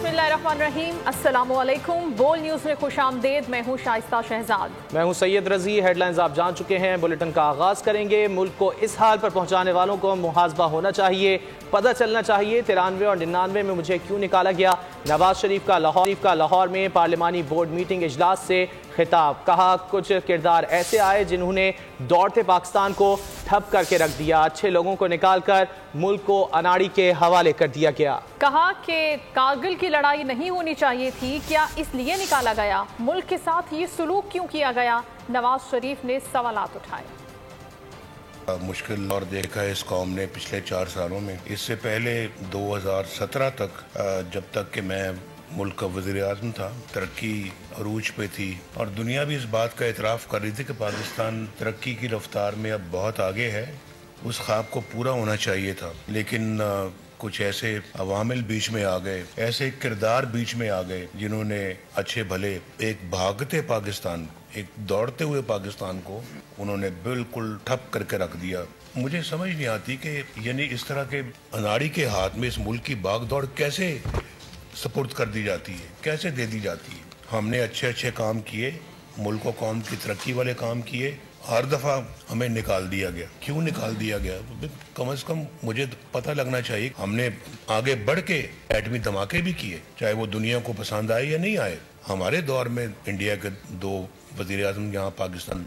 बिस्मिल्लाहिर्रहमानिर्रहीम, अस्सलामु अलैकुम। बोल न्यूज़ में खुश आमदेद। मैं हूँ शाइस्ता शहजाद। मैं हूँ सैयद रजी। हेडलाइंस आप जान चुके हैं। बुलेटिन का आगाज़ करेंगे। मुल्क को इस हाल पर पहुँचाने वालों को मुहासबा होना चाहिए, पता चलना चाहिए 93 और 99 में मुझे क्यों निकाला गया। नवाज शरीफ का लाहौर में पार्लिमानी बोर्ड मीटिंग इजलास से खिताब। कहा कुछ किरदार ऐसे आए जिन्होंने दौड़ते पाकिस्तान को ठप करके रख दिया। अच्छे लोगों को निकाल कर मुल्क को अनाड़ी के हवाले कर दिया गया। कहा कि कारगिल की लड़ाई नहीं होनी चाहिए थी, क्या इसलिए निकाला गया? मुल्क के साथ ये सलूक क्यों किया गया? नवाज शरीफ ने सवालात उठाए। मुश्किल दौर देखा है इस कौम ने पिछले 4 सालों में। इससे पहले 2017 तक जब तक कि मैं मुल्क का वज़ीर आज़म था, तरक्की अरूज पे थी और दुनिया भी इस बात का एतराफ़ कर रही थी कि पाकिस्तान तरक्की की रफ्तार में अब बहुत आगे है। उस ख्वाब को पूरा होना चाहिए था, लेकिन कुछ ऐसे अवामिल बीच में आ गए, ऐसे किरदार बीच में आ गए जिन्होंने अच्छे भले एक भागते पाकिस्तान, एक दौड़ते हुए पाकिस्तान को उन्होंने बिल्कुल ठप करके रख दिया। मुझे समझ नहीं आती कि यानी इस तरह के अनाड़ी के हाथ में इस मुल्क की भागदौड़ कैसे सपुर्द कर दी जाती है, कैसे दे दी जाती है। हमने अच्छे काम किए, मुल्क और कौम की तरक्की वाले काम किए, हर दफ़ा हमें निकाल दिया गया। क्यों निकाल दिया गया? कम से कम मुझे पता लगना चाहिए। हमने आगे बढ़ के एटमी धमाके भी किए, चाहे वो दुनिया को पसंद आए या नहीं आए। हमारे दौर में इंडिया के 2 वज़ीर आज़म यहाँ पाकिस्तान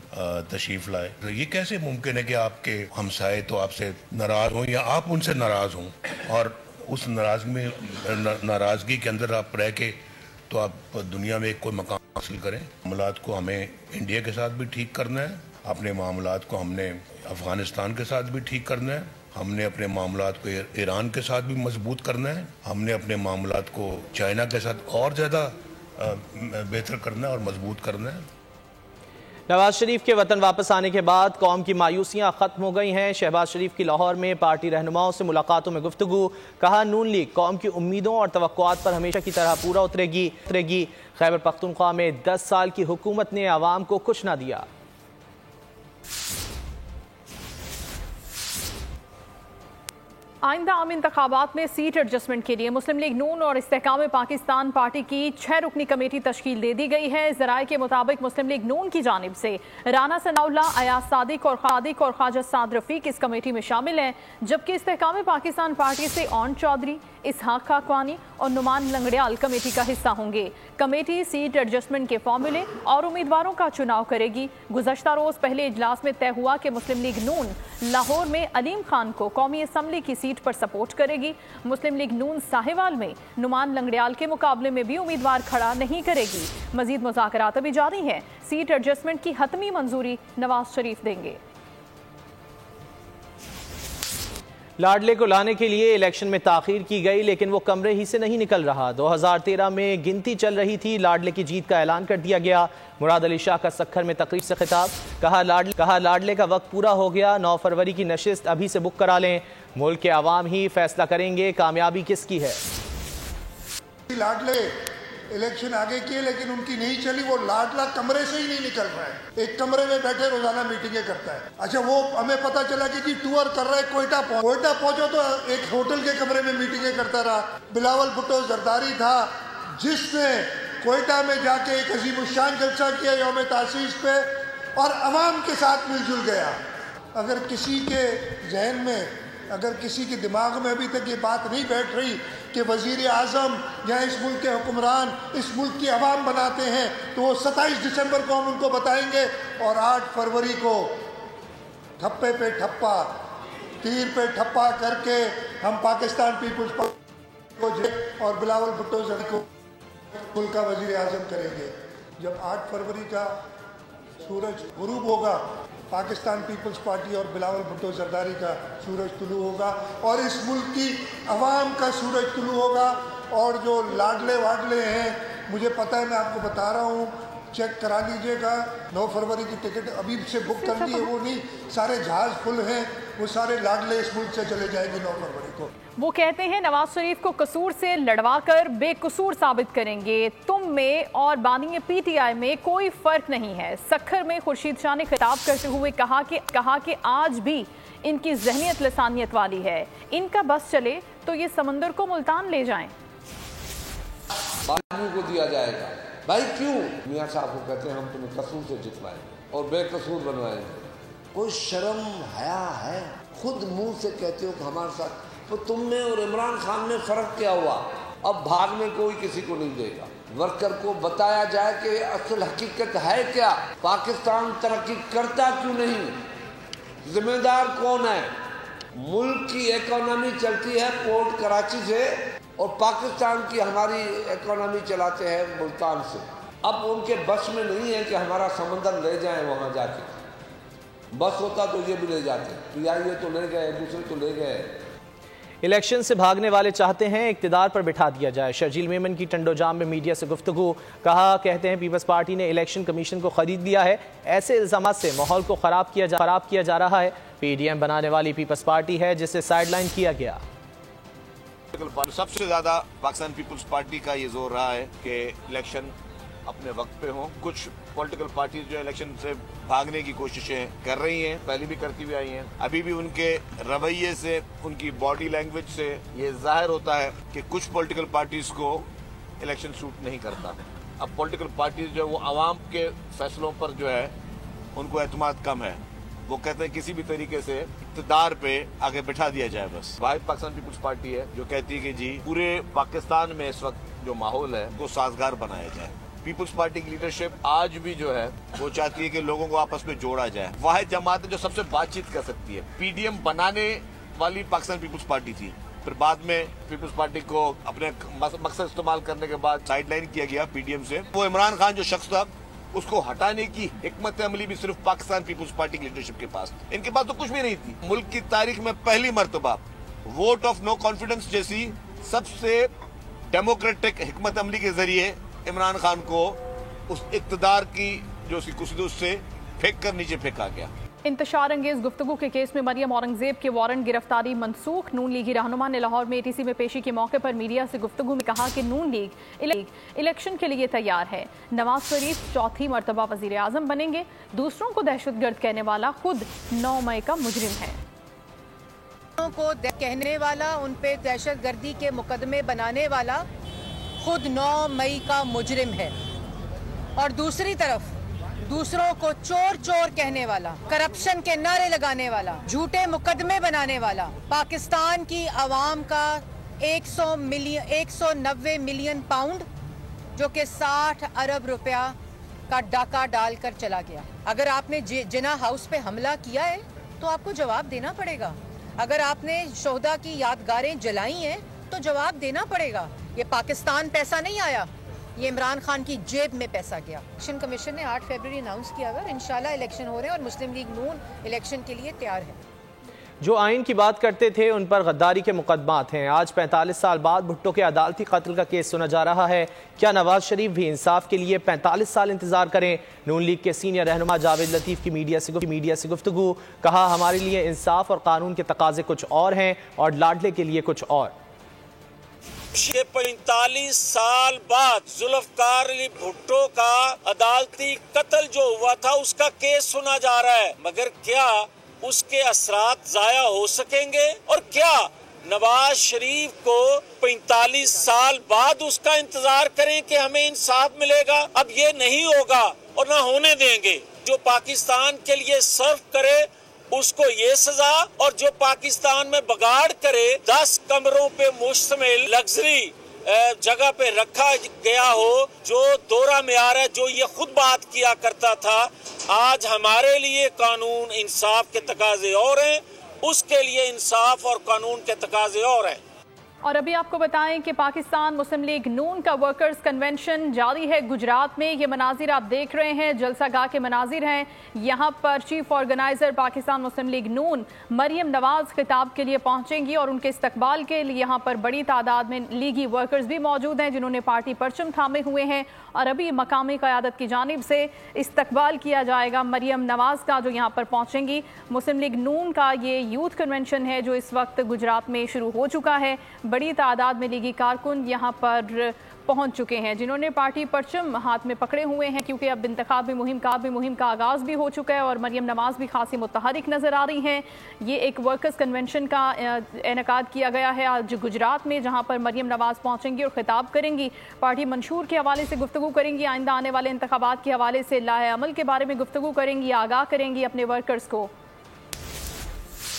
तशरीफ़ लाए। तो ये कैसे मुमकिन है कि आपके हमसाए तो आपसे नाराज़ हों या आप उनसे नाराज़ हों, और उस नाराज़गी के अंदर आप रह के तो आप दुनिया में कोई मकाम हासिल करें। मामलात को हमें इंडिया के साथ भी ठीक करना है, अपने मामलात को हमने अफ़गानिस्तान के साथ भी ठीक करना है, हमने अपने मामलात को ईरान के साथ भी मजबूत करना है, हमने अपने मामलात को चाइना के साथ और ज़्यादा बेहतर करना है और मजबूत करना है। नवाज शरीफ के वतन वापस आने के बाद कौम की मायूसियां खत्म हो गई हैं। शहबाज शरीफ की लाहौर में पार्टी रहनुमाओं से मुलाकातों में गुफ्तगू। कहा नून लीग कौम की उम्मीदों और तवक्कुआत पर हमेशा की तरह पूरा उतरेगी। खैबर पख्तूनख्वा में 10 साल की हुकूमत ने आवाम को कुछ ना दिया। आइंदा आम इंतखाबात में सीट एडजस्टमेंट के लिए मुस्लिम लीग नून और इस्तेहकाम पाकिस्तान पार्टी की 6 रुकनी कमेटी तश्कील दे दी गई है। ज़राए के मुताबिक मुस्लिम लीग नून की जानिब से राना सनाउल्लाह, अयाज सादिक और ख्वाजा साद रफीक इस कमेटी में शामिल हैं, जबकि इस्तेहकाम पाकिस्तान पार्टी से ओन चौधरी, इसहाक खाकवानी और नुमान लंगड़ियाल कमेटी का हिस्सा होंगे। कमेटी सीट एडजस्टमेंट के फॉर्मूले और उम्मीदवारों का चुनाव करेगी। गुज़श्ता रोज़ पहले इजलास में तय हुआ कि मुस्लिम लीग नून लाहौर में अलीम खान को कौमी असम्बली की सीट पर सपोर्ट करेगी। मुस्लिम लीग नून साहिवाल में नुमान लंगड़ियाल के मुकाबले में भी उम्मीदवार खड़ा नहीं करेगी। मजीद मुज़ाकरात अभी जारी हैं। सीट एडजस्टमेंट की हतमी मंजूरी नवाज शरीफ देंगे। लाडले को लाने के लिए इलेक्शन में ताख़ीर की गई, लेकिन वो कमरे ही से नहीं निकल रहा। 2013 में गिनती चल रही थी, लाडले की जीत का ऐलान कर दिया गया। मुराद अली शाह का सक्खर में तकरीब से खिताब। कहा लाडले का वक्त पूरा हो गया, 9 फरवरी की नशिस्त अभी से बुक करा लें। मुल्क के अवाम ही फैसला करेंगे कामयाबी किसकी है। लाडले इलेक्शन आगे किए लेकिन उनकी नहीं चली। वो लाडला कमरे से ही नहीं निकल रहा है, एक कमरे में बैठे रोजाना मीटिंगें करता है। अच्छा, वो हमें पता चला कि जी टूर कर रहा है, कोयटा पहुंचो तो एक होटल के कमरे में मीटिंगें करता रहा। बिलावल भुट्टो जरदारी था जिसने कोयटा में जाके एक अजीमुशान जलसा किया यौम तासीस पे और अवाम के साथ मिलजुल गया। अगर किसी के जहन में, अगर किसी के दिमाग में अभी तक ये बात नहीं बैठ रही कि वज़ीर आज़म या इस मुल्क के हुक्मरान इस मुल्क की आवाम बनाते हैं, तो वो 27 दिसंबर को हम उनको बताएंगे और 8 फरवरी को ठप्पे पे ठप्पा, तीर पे ठप्पा करके हम पाकिस्तान पीपुल्स को और बिलावल भुट्टो को मुल्क का वज़ीर आज़म करेंगे। जब 8 फरवरी का सूरज गुरूब होगा, पाकिस्तान पीपल्स पार्टी और बिलावल भुट्टो जरदारी का सूरज तुलू होगा और इस मुल्क की आवाम का सूरज तुलू होगा। और जो लाडले वाडले हैं, मुझे पता है, मैं आपको बता रहा हूँ, चेक करा लीजिएगा। 9 फरवरी की टिकट अभी से बुक कर दी है, वो नहीं, सारे जहाज़ फुल हैं, वो सारे लाडले इस मुल्क से चले जाएंगे 9 फरवरी को। वो कहते हैं नवाज शरीफ को कसूर से लड़वा कर बेकसूर साबित करेंगे। तुम में और बानी पीटीआई में कोई फर्क नहीं है। सक्खर में खुर्शीद शाह ने खिताब करते हुए कहा कि आज भी इनकी जहनियत लसानियत वाली है, इनका बस चले तो ये समंदर को मुल्तान ले जाएं। آدمی کو دیا جائے گا. بھائی کیوں؟ میاں صاحب کو کہتے ہیں ہم تمہیں قصور سے جتوائیں گے اور بے قصور بنوائیں گے. کوئی شرم حیا ہے؟ خود منہ سے کہتے ہو کہ ہمارے ساتھ. تو تم میں اور عمران خان میں فرق کیا ہوا؟ اب بھاگنے کوئی کسی کو نہیں دے گا. ورکر کو بتایا جائے کہ اصل حقیقت ہے کیا، پاکستان ترقی کرتا کیوں نہیں، ذمہ دار کون ہے. ملک کی اکانومی چلتی ہے پورٹ کراچی سے اور پاکستان کی ہماری اکانومی چلاتے ہیں ملتان سے. اب ان کے بس میں نہیں ہے کہ ہمارا سمندر لے جائیں وہاں جا کے. بس ہوتا تو یہ بھی لے جاتے. پی آئی اے تو لے گئے، دوسرے تو لے گئے. الیکشن سے بھاگنے والے چاہتے ہیں اقتدار پر بٹھا دیا جائے. شرجیل میمن کی ٹنڈو جام میں میڈیا سے گفتگو. کہتے ہیں پیپلز پارٹی نے الیکشن کمیشن کو خرید لیا ہے. ایسے الزامات سے ماحول کو خراب کیا جا رہا ہے. پی ڈی ایم بنانے والی پیپلز پارٹی ہے جسے سائیڈ لائن کیا گیا. سب سے زیادہ پاکستان پیپلز پارٹی کا یہ زور رہا ہے کہ الیکشن اپنے وقت پہ ہوں. کچھ پولیٹیکل پارٹیز جو الیکشن سے بھاگنے کی کوششیں کر رہی ہیں، پہلے بھی کرتی ہوئی آئی ہیں. ابھی بھی ان کے رویے سے، ان کی باڈی لینگویج سے یہ ظاہر ہوتا ہے کہ کچھ پولیٹیکل پارٹیز کو الیکشن سوٹ نہیں کرتا. اب پولیٹیکل پارٹیز جو ہے وہ عوام کے فیصلوں پر جو ہے ان کو اعتماد کم ہے. وہ کہتے ہیں کسی بھی طریقے سے اقتدار پہ آگے بٹھا دیا جائے. بس واحد پاکستان پیپلز پارٹی ہے جو کہتی ہے کہ جی پورے پاکستان میں اس وقت جو ماحول ہے وہ سازگار بنایا جائے. پیپلز پارٹی کی لیڈرشپ آج بھی جو ہے وہ چاہتی ہے کہ لوگوں کو آپس میں جوڑا جائے. واحد جماعت جو سب سے بات چیت کر سکتی ہے. پی ڈی ایم بنانے والی پاکستان پیپلز پارٹی تھی، پھر بعد میں پیپلز پارٹی کو اپنے مقصد استعمال کرنے کے بعد سائیڈ لائن کیا گیا پی ڈی ایم سے. وہ عمران خان جو شخص تھا اس کو ہٹانے کی حکمت عملی بھی صرف پاکستان پیپلز پارٹی کی لیڈرشپ کے پاس. ان کے پاس تو کچھ بھی نہیں تھی. ملک کی تاریخ میں پہلی مرتبہ ووٹ آف نو کانفیڈنس جیسی سب سے ڈیموکریٹک حکمت عملی کے ذریعے عمران خان کو اس اقتدار کی جو اس کی کرسی اس سے پھینک کر نیچے پھینکا گیا. انتشار انگیز گفتگو کے کیس میں مریم اورنگزیب کے وارنٹ گرفتاری منسوخ. نون لیگی رہنما نے لاہور میں اے ٹی سی میں پیشی کے موقع پر میڈیا سے گفتگو میں کہا کہ نون لیگ الیکشن کے لیے تیار ہے. نواز شریف چوتھی مرتبہ وزیر اعظم بنیں گے. دوسروں کو دہشت گرد کہنے والا خود 9 مئی کا مجرم ہے. کو کہنے والا، ان پہ دہشت گردی کے مقدمے بنانے والا خود 9 مئی کا مجرم ہے. اور دوسری طرف دوسروں کو چور چور کہنے والا، کرپشن کے نعرے لگانے والا، جھوٹے مقدمے بنانے والا، پاکستان کی عوام کا 190 ملین پاؤنڈ جو کہ 60 ارب روپیہ کا ڈاکہ ڈال کر چلا گیا. اگر آپ نے جناح ہاؤس پہ حملہ کیا ہے تو آپ کو جواب دینا پڑے گا. اگر آپ نے شہداء کی یادگاریں جلائی ہیں تو جواب دینا پڑے گا. یہ پاکستان پیسہ نہیں آیا، یہ عمران خان کی جیب میں پیسہ گیا. الیکشن کمیشن نے 8 فروری اناؤنس کیا ہوا، انشاءاللہ الیکشن ہو رہے ہیں اور مسلم لیگ نون الیکشن کے لیے تیار ہے. جو آئین کی بات کرتے تھے ان پر غداری کے مقدمات ہیں. آج 45 سال بعد بھٹو کے عدالتی قتل کا کیس سنا جا رہا ہے. کیا نواز شریف بھی انصاف کے لیے 45 سال انتظار کریں؟ نون لیگ کے سینئر رہنما جاوید لطیف کی میڈیا سے گفتگو. کہا ہمارے لیے انصاف اور قانون کے تقاضے کچھ اور ہیں اور لاڈلے کے لیے کچھ اور. 45 سال بعد ذوالفقار علی بھٹو کا عدالتی قتل جو ہوا تھا اس کا کیس سنا جا رہا ہے، مگر کیا اس کے اثرات ضائع ہو سکیں گے؟ اور کیا نواز شریف کو 45 سال بعد اس کا انتظار کریں کہ ہمیں انصاف ملے گا؟ اب یہ نہیں ہوگا اور نہ ہونے دیں گے. جو پاکستان کے لیے صرف کرے اس کو یہ سزا، اور جو پاکستان میں بگاڑ کرے 10 کمروں پہ مشتمل لگژری جگہ پہ رکھا گیا ہو، جو دورہ معیار ہے، جو یہ خود بات کیا کرتا تھا. آج ہمارے لیے قانون انصاف کے تقاضے اور ہیں، اس کے لیے انصاف اور قانون کے تقاضے اور ہیں. اور ابھی آپ کو بتائیں کہ پاکستان مسلم لیگ نون کا ورکرز کنونشن جاری ہے گجرات میں. یہ مناظر آپ دیکھ رہے ہیں جلسہ گاہ کے مناظر ہیں. یہاں پر چیف آرگنائزر پاکستان مسلم لیگ نون مریم نواز خطاب کے لیے پہنچیں گی اور ان کے استقبال کے لیے یہاں پر بڑی تعداد میں لیگی ورکرز بھی موجود ہیں جنہوں نے پارٹی پرچم تھامے ہوئے ہیں. اور ابھی مقامی قیادت کی جانب سے استقبال کیا جائے گا مریم نواز کا جو یہاں پر پہنچیں گی. مسلم لیگ نون کا یہ یوتھ کنونشن ہے جو اس وقت گجرات میں شروع ہو چکا ہے. बड़ी तादाद में लीगी कारकुन यहाँ पर पहुंच चुके हैं, जिन्होंने पार्टी परचम हाथ में पकड़े हुए हैं, क्योंकि अब इंतखाबी मुहिम का आगाज़ भी हो चुका है और मरियम नवाज़ भी खासी मुतहरिक नज़र आ रही हैं। ये एक वर्कर्स कन्वेंशन का इनेकाद किया गया है आज गुजरात में, जहां पर मरियम नवाज़ पहुंचेंगी और खिताब करेंगी, पार्टी मंशूर के हवाले से गुफ्तगू करेंगी, आइंदा आने वाले इंतखाबात के हवाले से लाए अमल के बारे में गुफ्तगू करेंगी, आगाह करेंगी अपने वर्कर्स को।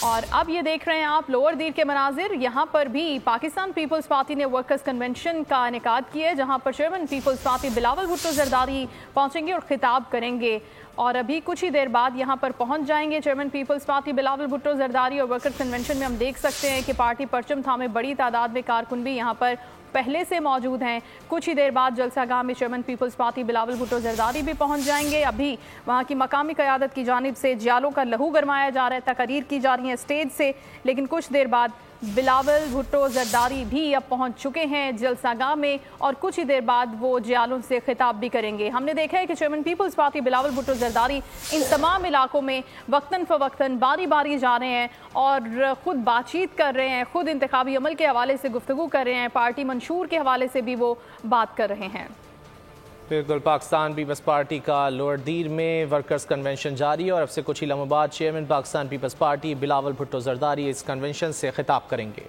और अब ये देख रहे हैं आप लोअर दीर के मनाजिर, यहाँ पर भी पाकिस्तान पीपल्स पार्टी ने वर्कर्स कन्वेंशन का इनेकाद किया है, जहाँ पर chairman peoples party Bilawal Bhutto Zardari पहुँचेंगे और खिताब करेंगे। और अभी कुछ ही देर बाद यहाँ पर पहुँच जाएंगे chairman peoples party Bilawal Bhutto Zardari. और वर्कर्स कन्वेंशन में हम देख सकते हैं कि पार्टी परचम थामे बड़ी तादाद में कारकुन भी यहाँ पर पहले से मौजूद हैं। कुछ ही देर बाद जलसागाह में chairman peoples party Bilawal Bhutto Zardari भी पहुंच जाएंगे। अभी वहां की मकामी क़यादत की जानिब से जियालों का लहू गरमाया जा रहा है, तकरीर की जा रही है स्टेज से, लेकिन कुछ देर बाद बिलावल भुट्टो जरदारी भी अब पहुंच चुके हैं जलसागाह में और कुछ ही देर बाद वो जियालों से खिताब भी करेंगे। हमने देखा है कि chairman peoples party Bilawal Bhutto Zardari इन तमाम इलाकों में वक्तन फ़वक्तन बारी बारी जा रहे हैं और ख़ुद बातचीत कर रहे हैं, ख़ुद इंतखाबी अमल के हवाले से गुफ्तगू कर रहे हैं, पार्टी मंशूर के हवाले से भी वो बात कर रहे हैं। बिल्कुल, पाकिस्तान पीपल्स पार्टी का लोअर दीर में वर्कर्स कन्वेंशन जारी और अब से कुछ ही लम्हों बाद chairman Pakistan People's party Bilawal Bhutto Zardari इस कन्वेंशन से खिताब करेंगे।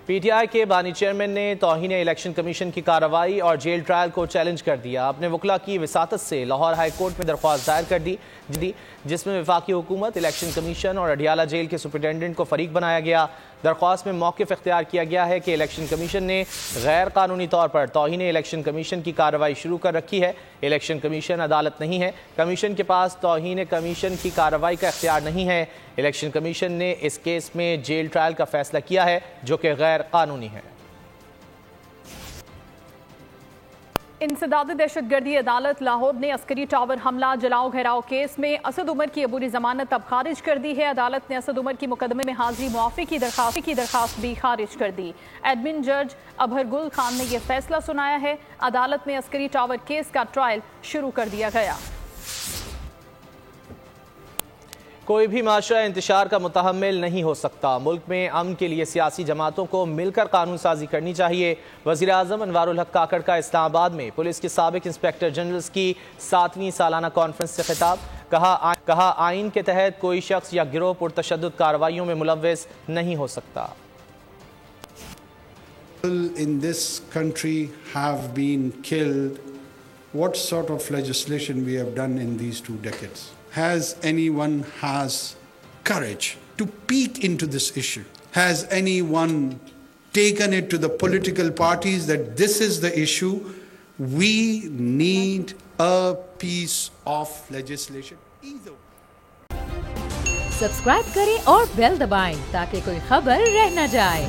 पीटीआई के बानी चेयरमैन ने तौहीन इलेक्शन कमीशन की कार्रवाई और जेल ट्रायल को चैलेंज कर दिया। अपने वकला की विसातत से लाहौर हाई कोर्ट में दरख्वास्त दायर कर दी, जिसमें वफाकी हुकूमत, इलेक्शन कमीशन और अडियाला जेल के सुपरिटेंडेंट को फरीक बनाया गया। दरख्वास्त में मौक़िफ़ इख्तियार किया गया है कि इलेक्शन कमीशन ने गैर कानूनी तौर पर तौहीन इलेक्शन कमीशन की कार्रवाई शुरू कर रखी है। इलेक्शन कमीशन अदालत नहीं है, कमीशन के पास तौहीन कमीशन की कार्रवाई का इख्तियार नहीं है। इलेक्शन कमीशन ने इस केस में जेल ट्रायल का फैसला किया है, जो कि गैर कानूनी है। इंसदाद दहशतगर्दी अदालत लाहौर ने अस्करी टावर हमला जलाओ घेराव केस में असद उमर की अबूरी जमानत अब खारिज कर दी है। अदालत ने असद उमर की मुकदमे में हाजिरी मुआफ़ी की दरखास्त भी खारिज कर दी। एडमिन जज अबहर गुल खान ने यह फैसला सुनाया है। अदालत में अस्करी टावर केस का ट्रायल शुरू कर दिया गया। कोई भी माशरा इंतशार का मुतहम्मिल नहीं हो सकता। मुल्क में अमन के लिए सियासी जमातों को मिलकर कानून साजी करनी चाहिए। वज़ीर आज़म अनवारुल हक काकड़ का इस्लामाबाद में पुलिस के साबिक इंस्पेक्टर जनरल्स की 7वीं सालाना कॉन्फ्रेंस से खिताब। कहा आइन के तहत कोई शख्स या गिरोह पुरतशद्दुद कार्रवाइयों में मुलव्वस नहीं हो सकता। In this country have been killed. What sort of legislation we have done in these 2 decades? Has anyone has courage to peek into this issue? Has anyone taken it to the political parties that this is the issue? We need a piece of legislation. Subscribe करें और bell दबाएं ताकि कोई खबर रह न जाए।